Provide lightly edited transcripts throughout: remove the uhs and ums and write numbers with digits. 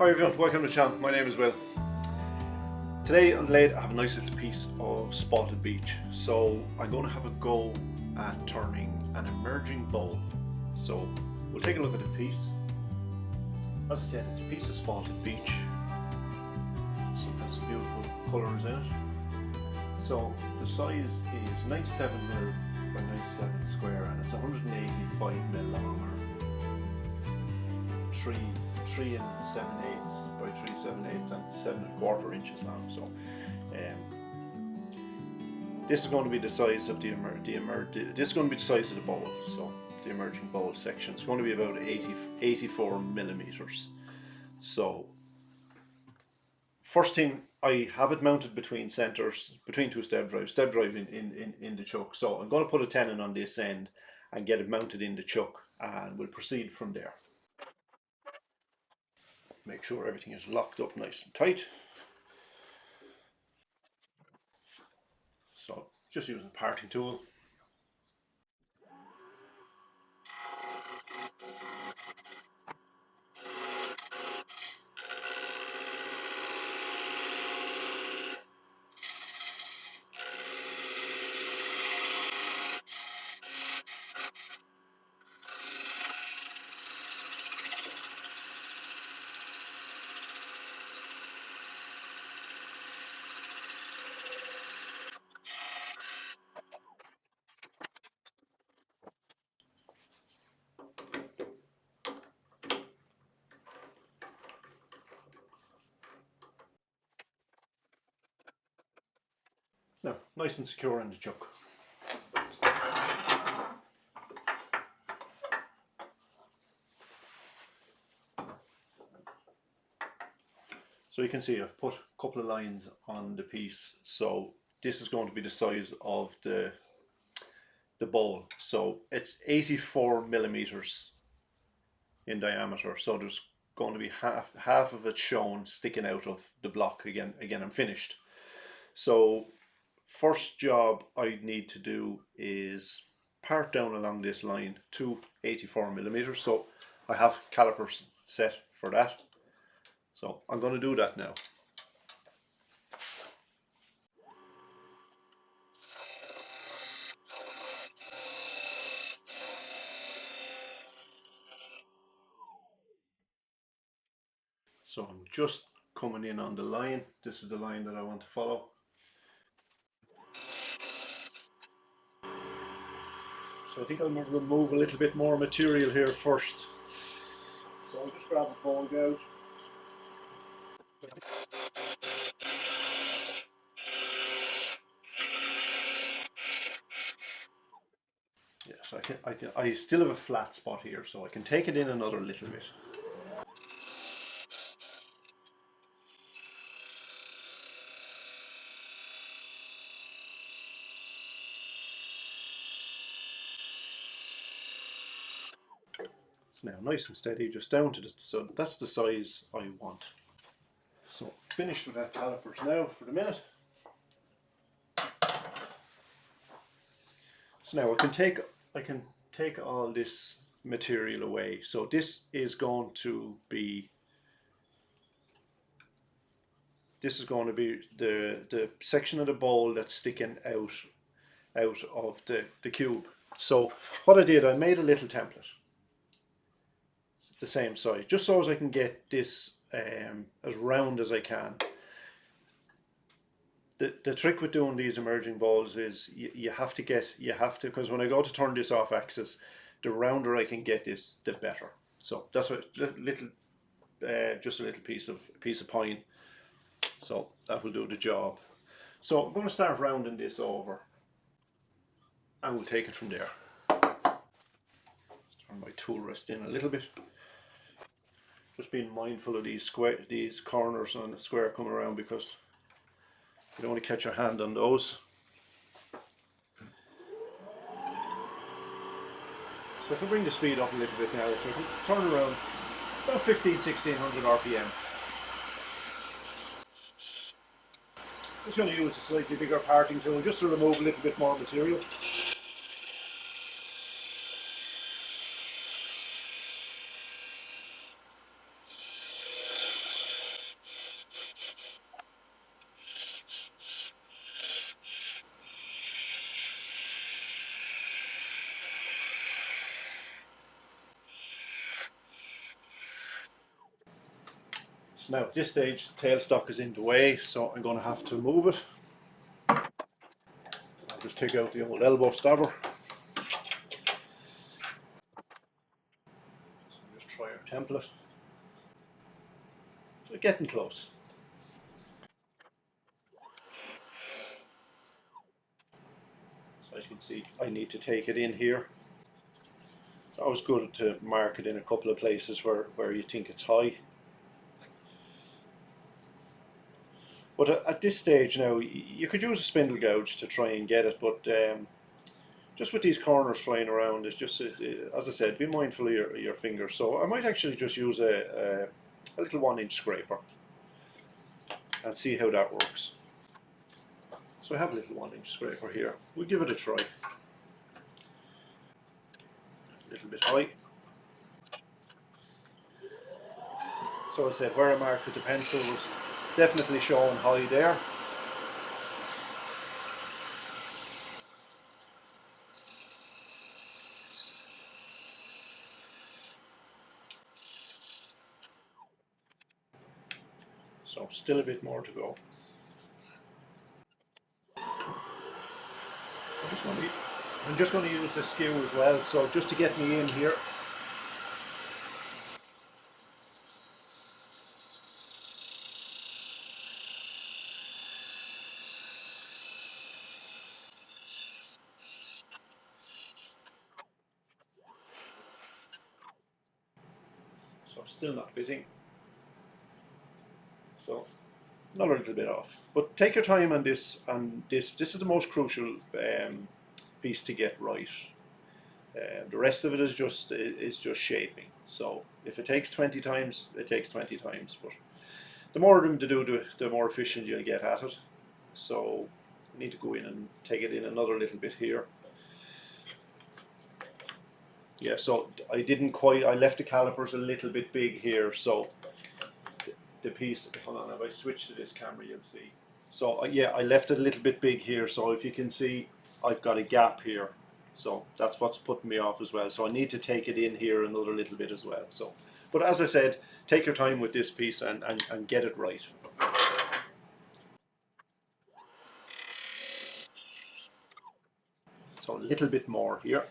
Hi everyone, welcome to the channel. My name is Will. Today on the lathe I have a nice little piece of spalted beech. So I'm going to have a go at turning an emerging bowl. So we'll take a look at the piece. As I said, it's a piece of spalted beech. So it has some beautiful colours in it. So the size is 97mm by 97 square and it's 185mm long, or 3 7/8 by 3 7/8 and 7¼ inches long. So this is going to be the size of this is going to be the size of the bowl. So the emerging bowl section is going to be about 84mm. So first thing, I have it mounted between centers, between two step drive in the chuck. So I'm going to put a tenon on this end and get it mounted in the chuck, and we'll proceed from there. Make sure everything is locked up nice and tight. So just using a parting tool. Now, nice and secure in the chuck. So you can see I've put a couple of lines on the piece. So this is going to be the size of the bowl. So it's 84mm in diameter. So there's going to be half of it shown sticking out of the block. Again, I'm finished. So first job I need to do is part down along this line to 84mm. So I have calipers set for that. So I'm going to do that now. So I'm just coming in on the line. This is the line that I want to follow. So I think I'm going to remove a little bit more material here first. So I'll just grab a ball gouge. Yes, I still have a flat spot here, so I can take it in another little bit. It's now nice and steady, just down to it. So that's the size I want. So finished with that calipers now for the minute. So now I can take all this material away. So this is going to be the section of the bowl that's sticking out of the cube. So what I did, I made a little template the same size, just so as I can get this as round as I can. The trick with doing these emerging balls is you have to, because when I go to turn this off axis, the rounder I can get this, the better. So that's what just a little piece of pine. So that will do the job. So I'm going to start rounding this over, and we'll take it from there. Turn my tool rest in a little bit. Just being mindful of these corners on the square coming around, because you don't want to catch your hand on those. So I can bring the speed up a little bit now, so I can turn around about 1600 RPM. Just going to use a slightly bigger parting tool just to remove a little bit more material. So now at this stage, the tailstock is in the way, so I'm going to have to move it. I'll just take out the old elbow stabber. So just try our template. So getting close. So as you can see, I need to take it in here. It's always good to mark it in a couple of places where you think it's high. But at this stage now, you could use a spindle gouge to try and get it, but just with these corners flying around, it's just, as I said, be mindful of your fingers. So I might actually just use a little 1-inch scraper and see how that works. So I have a little 1-inch scraper here. We'll give it a try. A little bit high. So I said where I marked with the pencil was definitely showing high there. So still a bit more to go. I'm just going to use the skew as well, so just to get me in here. So still not fitting. So another little bit off. But take your time on this, and this is the most crucial piece to get right. The rest of it is just shaping. So if it takes 20 times, it takes 20 times. But the more of them to do, the more efficient you'll get at it. So I need to go in and take it in another little bit here. Yeah, so I left the calipers a little bit big here, so the piece, hold on, if I switch to this camera you'll see. So yeah, I left it a little bit big here, so if you can see, I've got a gap here. So that's what's putting me off as well. So I need to take it in here another little bit as well. So, but as I said, take your time with this piece and get it right. So a little bit more here.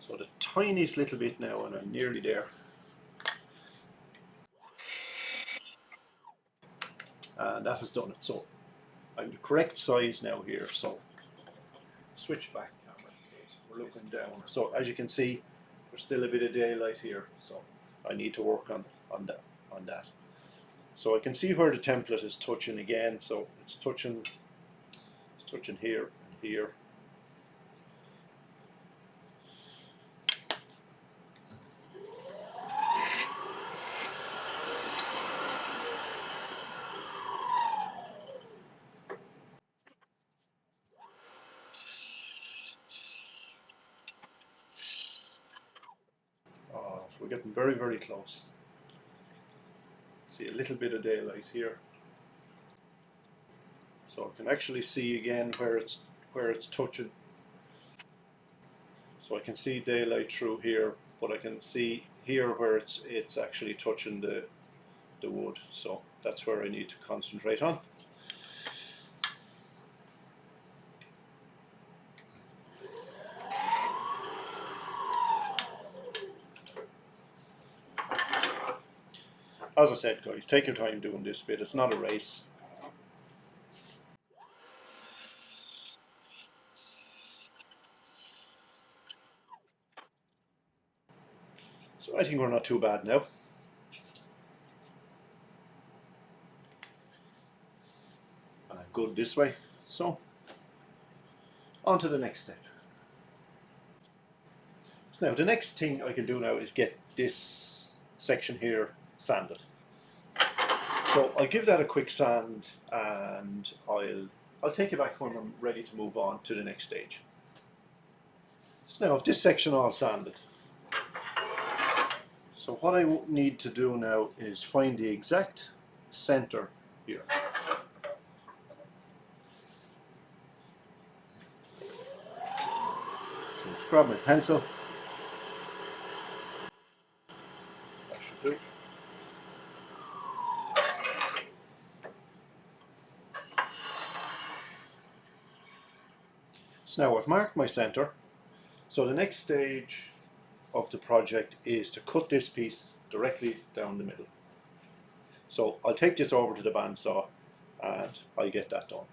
So the tiniest little bit now, and I'm nearly there. And that has done it. So I'm the correct size now here. So switch back camera. We're looking down. So as you can see, there's still a bit of daylight here. So I need to work on that. So I can see where the template is touching again. So it's touching here and here. Oh, so we're getting very, very close. See a little bit of daylight here. So I can actually see again where it's touching. So I can see daylight through here, but I can see here where it's actually touching the wood. So that's where I need to concentrate on. As I said, guys, take your time doing this bit. It's not a race. So I think we're not too bad now. And I'm good this way. So on to the next step. So now the next thing I can do now is get this section here sanded. So I'll give that a quick sand, and I'll take it back when I'm ready to move on to the next stage. So now, if this section all sanded, so what I need to do now is find the exact center here. So grab my pencil. That should do. So now I've marked my centre. So the next stage of the project is to cut this piece directly down the middle. So I'll take this over to the bandsaw and I'll get that done.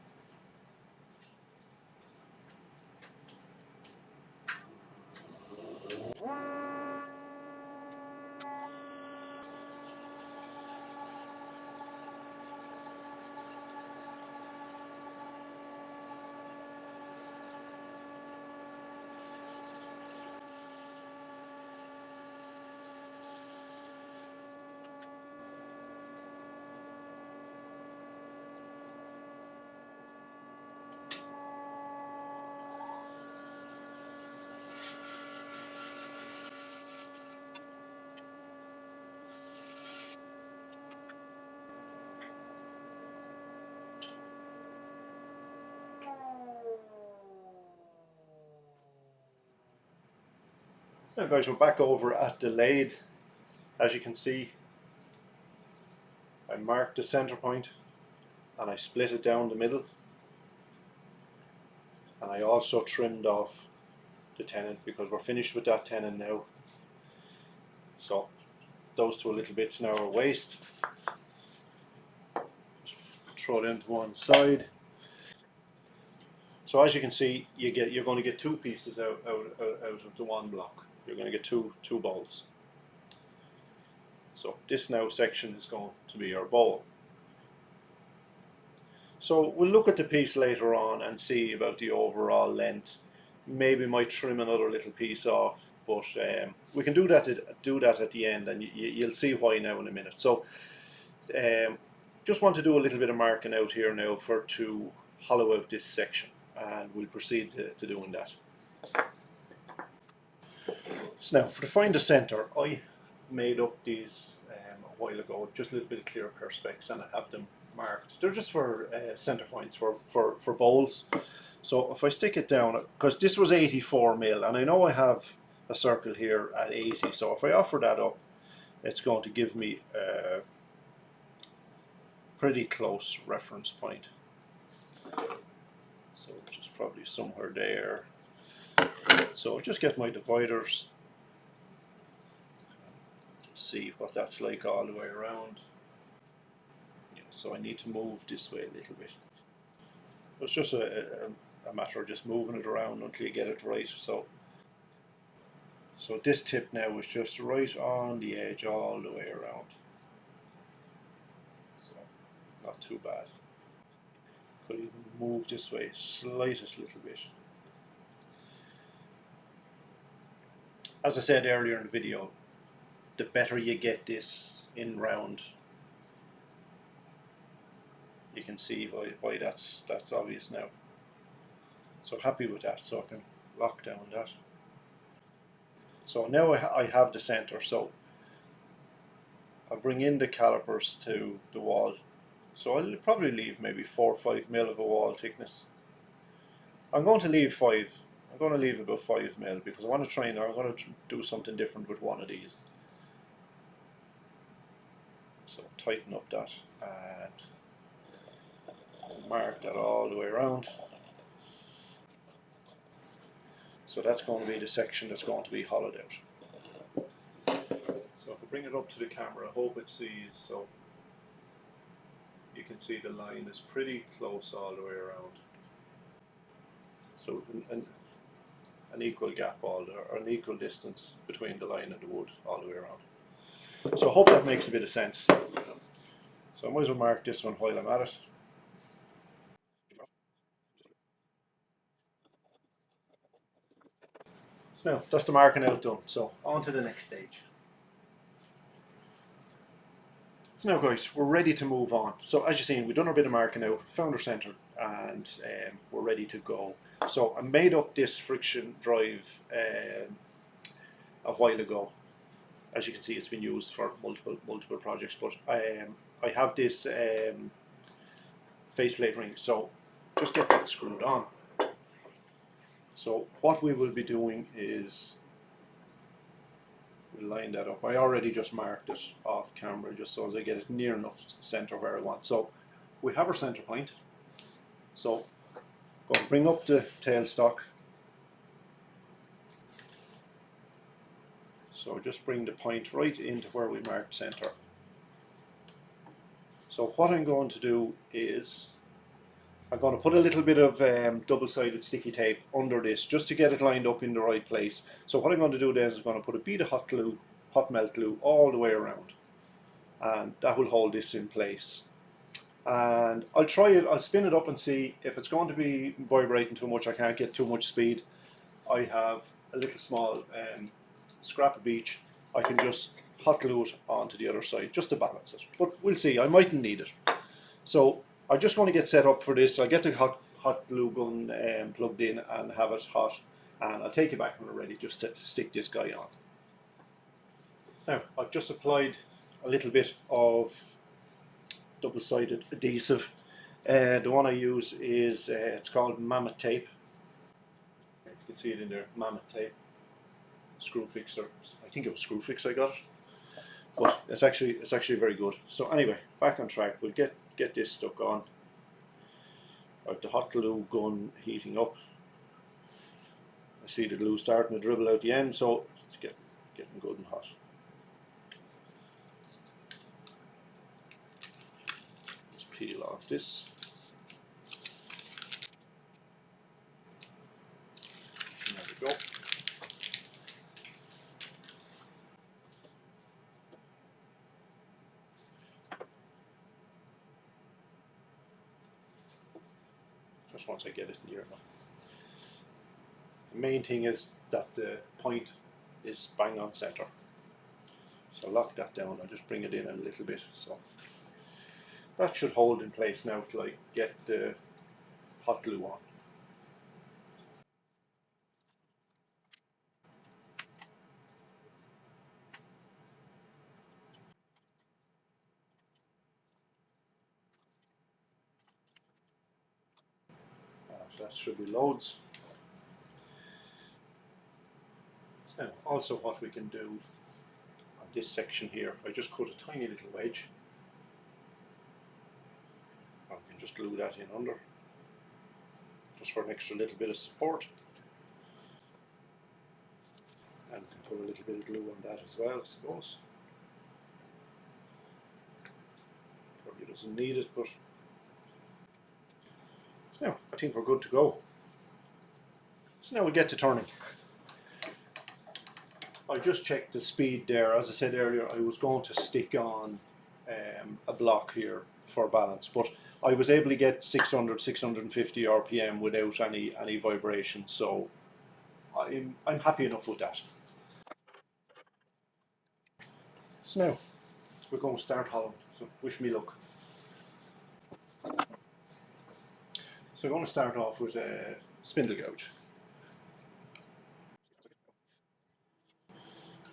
So now guys, we're back over at the lathe. As you can see, I marked the centre point and I split it down the middle, and I also trimmed off the tenon because we're finished with that tenon now. So those two little bits now are waste. Just throw it into one side. So as you can see, you're going to get two pieces out of the one block. You're going to get two bowls. So this now section is going to be our bowl. So we'll look at the piece later on and see about the overall length. Maybe might trim another little piece off, but we can do that at the end, and you'll see why now in a minute. So just want to do a little bit of marking out here now to hollow out this section, and we'll proceed to doing that. So now, to find the centre, I made up these a while ago, just a little bit of clear perspex, and I have them marked. They're just for centre points for bowls. So if I stick it down, because this was 84 mil, and I know I have a circle here at 80, so if I offer that up, it's going to give me a pretty close reference point. So just probably somewhere there. So just get my dividers, see what that's like all the way around. Yeah, so I need to move this way a little bit. It's just a matter of just moving it around until you get it right. So this tip now is just right on the edge all the way around. So not too bad. Could even move this way slightest little bit. As I said earlier in the video, the better you get this in round, you can see why that's obvious now. So happy with that, so I can lock down that. So now I have the center, so I'll bring in the calipers to the wall. So I'll probably leave maybe 4 or 5 mil of a wall thickness. I'm going to leave 5. I'm going to leave about 5 mil because I want to try and I'm going to do something different with one of these. So tighten up that and mark that all the way around. So that's going to be the section that's going to be hollowed out. So if I bring it up to the camera, I hope it sees, so you can see the line is pretty close all the way around. So an equal gap or an equal distance between the line and the wood all the way around. So I hope that makes a bit of sense. So I might as well mark this one while I'm at it. So now that's the marking out done. So on to the next stage. So now guys, we're ready to move on. So as you've seen, we've done a bit of marking out, found our centre, and we're ready to go. So I made up this friction drive a while ago. As you can see, it's been used for multiple projects, but I have this faceplate ring, so just get that screwed on. So what we will be doing is we'll line that up. I already just marked it off camera just so as I get it near enough to center where I want. So we have our center point. So go and bring up the tailstock. So just bring the point right into where we marked center. So what I'm going to do is I'm going to put a little bit of double-sided sticky tape under this just to get it lined up in the right place. So what I'm going to do then is I'm going to put a bead of hot glue, hot melt glue all the way around, and that will hold this in place. And I'll try it, I'll spin it up and see if it's going to be vibrating too much. I can't get too much speed. I have a little small scrap of beach. I can just hot glue it onto the other side just to balance it, but we'll see. I mightn't need it. So I just want to get set up for this. I get the hot glue gun plugged in and have it hot, and I'll take it back when we're ready just to stick this guy on. Now I've just applied a little bit of double-sided adhesive. The one I use is it's called Mammoth tape. You can see it in there, Mammoth tape. Screw fixer. I think it was screw fix I got it, but it's actually very good. So anyway, back on track. We'll get this stuck on. I have the hot glue gun heating up. I see the glue starting to dribble out the end, so it's getting good and hot. Just peel off this. There we go. Just once I get it near enough. The main thing is that the point is bang on center. So lock that down. I'll just bring it in a little bit. So that should hold in place now till I get the hot glue on. So that should be loads. Now also what we can do on this section here, I just cut a tiny little wedge. I can just glue that in under, just for an extra little bit of support. And we can put a little bit of glue on that as well, I suppose. Probably doesn't need it, but so now I think we're good to go. So now we get to turning. I just checked the speed there. As I said earlier, I was going to stick on a block here for balance, but I was able to get 600, 650 RPM without any vibration, so I'm happy enough with that. So now we're going to start hollowing, so wish me luck. So I'm going to start off with a spindle gouge.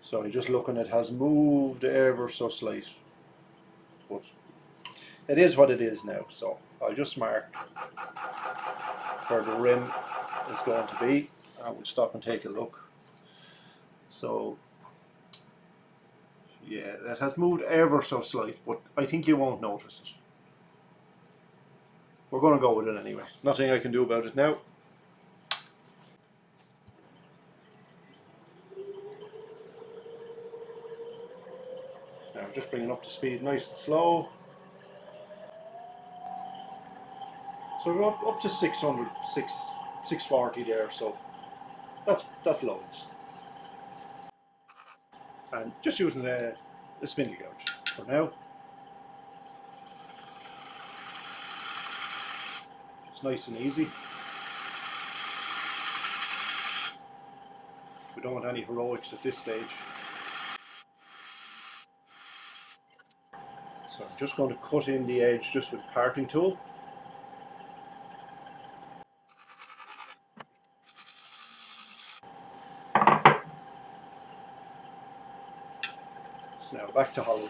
So you're just looking, it has moved ever so slight, but it is what it is now. So I'll just mark where the rim is going to be, and we'll stop and take a look. So yeah, it has moved ever so slight, but I think you won't notice it. We're going to go with it anyway. Nothing I can do about it now. Now just bringing up the speed nice and slow. So we're up to 600, 640 there, so that's loads. And just using a spindle gouge for now. It's nice and easy. We don't want any heroics at this stage. So I'm just going to cut in the edge just with a parting tool. So now back to hollow.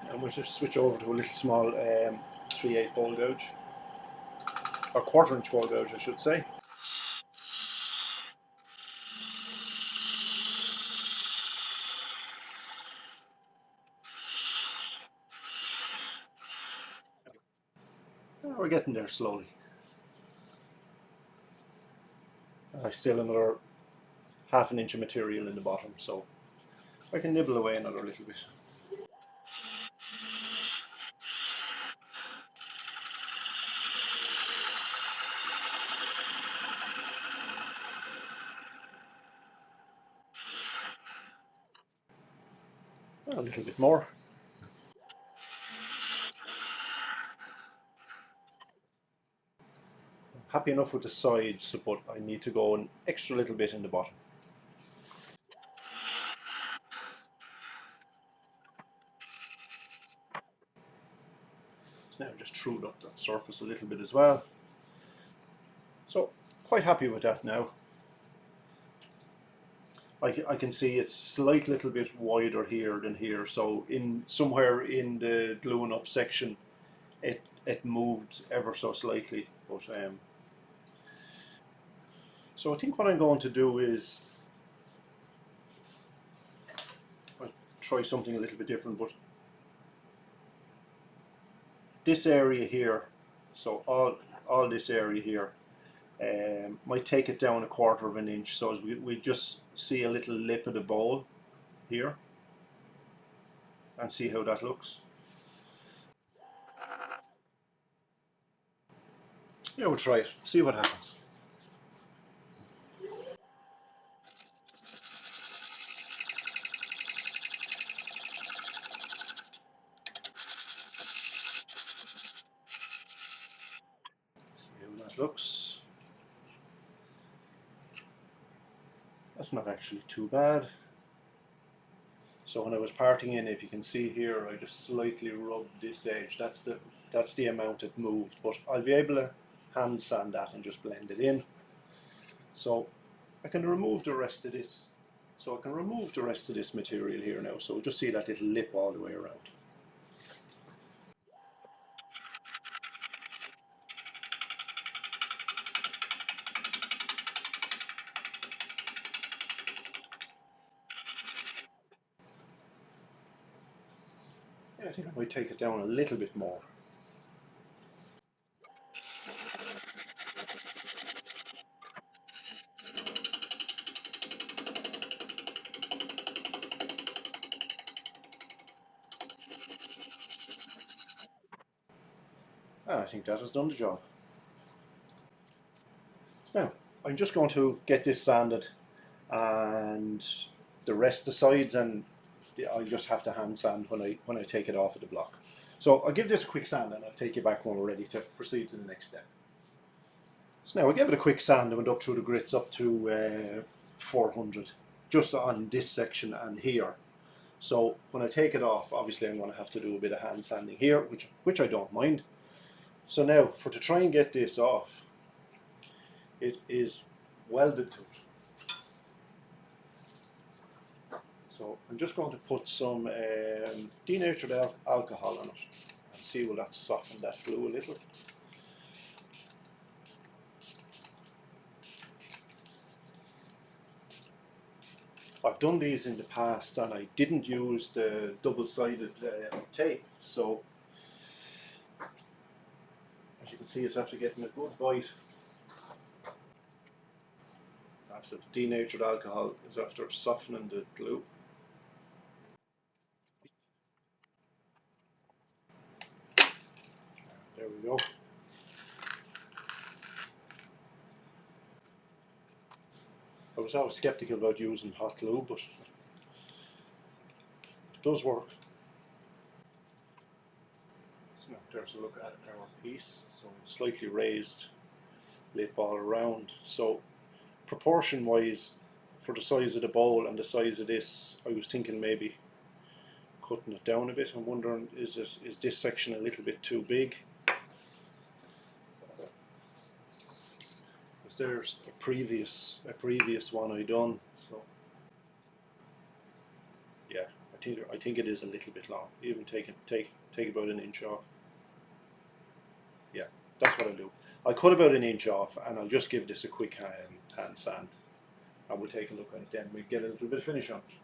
I'm going to switch over to a little small 3/8 ball gouge, or 1/4 inch ball gouge I should say. We're getting there slowly. I still another 1/2 inch of material in the bottom, so I can nibble away another little bit. A little bit more. I'm happy enough with the sides, but I need to go an extra little bit in the bottom. So now just trued up that surface a little bit as well. So quite happy with that now. I can see it's slight little bit wider here than here, so in somewhere in the gluing up section it moved ever so slightly, but so I think what I'm going to do is I'll try something a little bit different, but this area here, so all this area here, might take it down 1/4 inch, so as we just see a little lip of the bowl here and see how that looks. Yeah, we'll try it, see what happens. See how that looks. That's not actually too bad. So when I was parting in, if you can see here, I just slightly rubbed this edge. That's the amount it moved, but I'll be able to hand sand that and just blend it in. So I can remove the rest of this. So I can remove the rest of this material here now. So we'll just see that little lip all the way around. Yeah, I think I might take it down a little bit more. And I think that has done the job. So now I'm just going to get this sanded, and the rest of the sides, and I'll just have to hand sand when I take it off of the block. So I'll give this a quick sand and I'll take you back when we're ready to proceed to the next step. So now I gave it a quick sand. I went up through the grits up to 400, just on this section and here. So when I take it off, obviously I'm going to have to do a bit of hand sanding here, which I don't mind. So now, to try and get this off, it is welded to it. So I'm just going to put some denatured alcohol on it and see will that soften that glue a little. I've done these in the past and I didn't use the double-sided tape, so as you can see it's after getting a good bite. That's it. Denatured alcohol is after softening the glue. There we go. I was always skeptical about using hot glue, but it does work. So now there's a look at our piece. So slightly raised lip all around. So proportion wise, for the size of the bowl and the size of this, I was thinking maybe cutting it down a bit. I'm wondering, is this section a little bit too big? Because there's a previous one I done. So yeah, I think it is a little bit long. Even take about an inch off. Yeah, that's what I'll do. I'll cut about an inch off, and I'll just give this a quick hand sand, and we'll take a look at it then. We'll get a little bit of finish on it.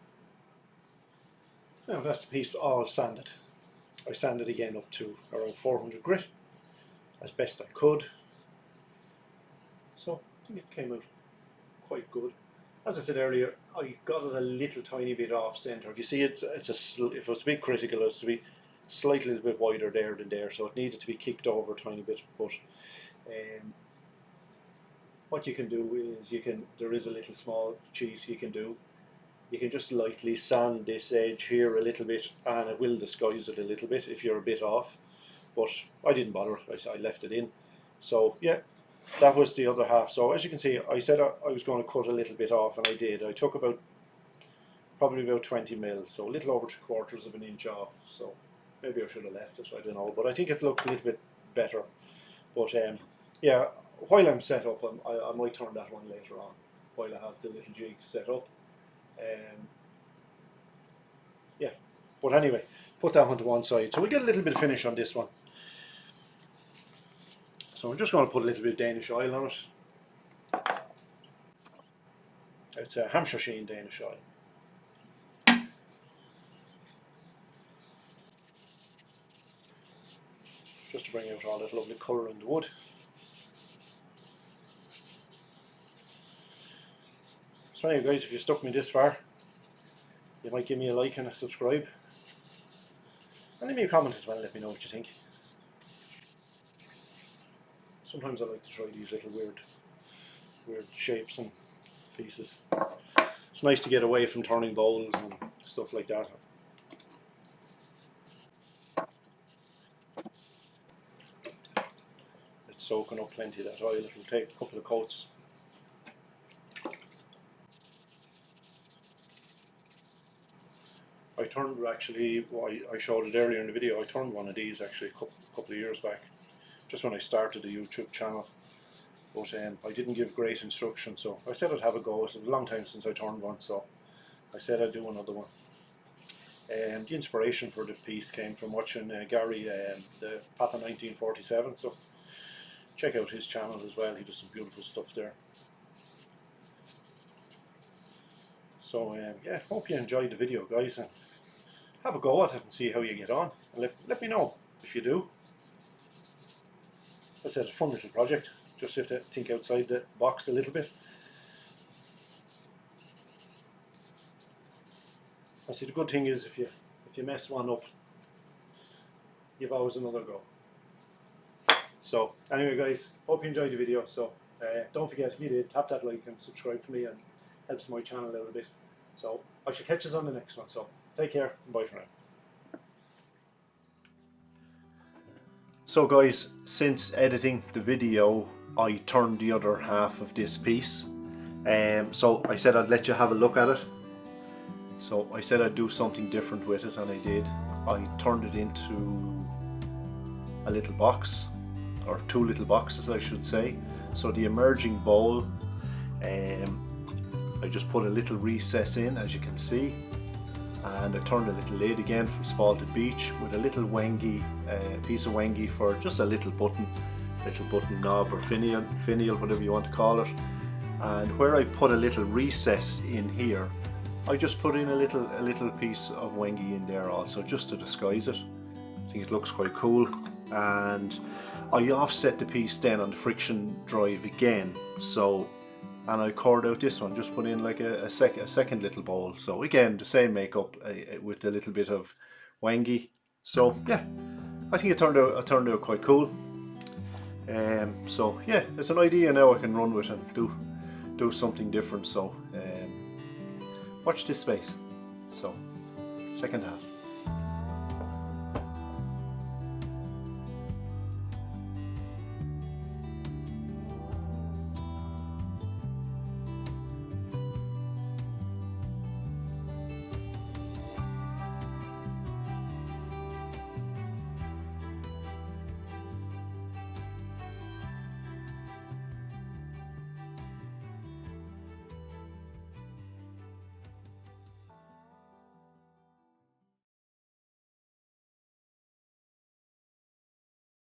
Now that's the piece all sanded. I sanded again up to around 400 grit, as best I could. So I think it came out quite good. As I said earlier, I got it a little tiny bit off centre. If you see it, if it was to be critical, it was to be slightly a little bit wider there than there, so it needed to be kicked over a tiny bit. But what you can do is there is a little small cheat you can do. You can just lightly sand this edge here a little bit, and it will disguise it a little bit if you're a bit off. But I didn't bother. I left it in. So yeah, that was the other half. So as you can see, I said I was going to cut a little bit off, and I did. I took probably about 20 mil, so a little over 3/4 of an inch off. So maybe I should have left it, I don't know. But I think it looks a little bit better. But yeah, while I'm set up, I might turn that one later on, while I have the little jig set up. Yeah, but anyway, put that one to one side. So we'll get a little bit of finish on this one. So I'm just going to put a little bit of Danish oil on it. It's a Hampshire Sheen Danish oil. Just to bring out all that lovely colour in the wood. So anyway guys, if you stuck me this far, you might give me a like and a subscribe. And leave me a comment as well, let me know what you think. Sometimes I like to try these little weird shapes and pieces. It's nice to get away from turning bowls and stuff like that. It's soaking up plenty of that oil. It will take a couple of coats. I turned actually, well, I showed it earlier in the video, I turned one of these actually a couple of years back, just when I started the YouTube channel. But I didn't give great instructions, so I said I'd have a go. It was a long time since I turned one, so I said I'd do another one. The inspiration for the piece came from watching Gary, the Papa 1947, so check out his channel as well, he does some beautiful stuff there. So yeah, hope you enjoyed the video guys, and have a go at it and see how you get on, and let me know if you do. As I said, it's a fun little project, just have to think outside the box a little bit. I see the good thing is if you mess one up, you've always another go. So anyway guys, hope you enjoyed the video. So don't forget, if you did, tap that like and subscribe for me, and helps my channel out a bit. So I shall catch us on the next one. So take care and bye for now. So guys, since editing the video, I turned the other half of this piece. So I said I'd let you have a look at it. So I said I'd do something different with it, and I did. I turned it into a little box, or two little boxes I should say. So the emerging bowl, I just put a little recess in, as you can see, and I turned a little lid again from Spalted Beech with a little wengy, piece of wengy for just a little button knob or finial, whatever you want to call it. And where I put a little recess in here, I just put in a little piece of wengy in there also, just to disguise it. I think it looks quite cool. And I offset the piece then on the friction drive again, so, and I cored out this one, just put in like a second little bowl. So again, the same makeup with a little bit of wengy. So yeah, I think it turned out quite cool. So yeah, it's an idea now I can run with and do something different. So watch this space. So second half.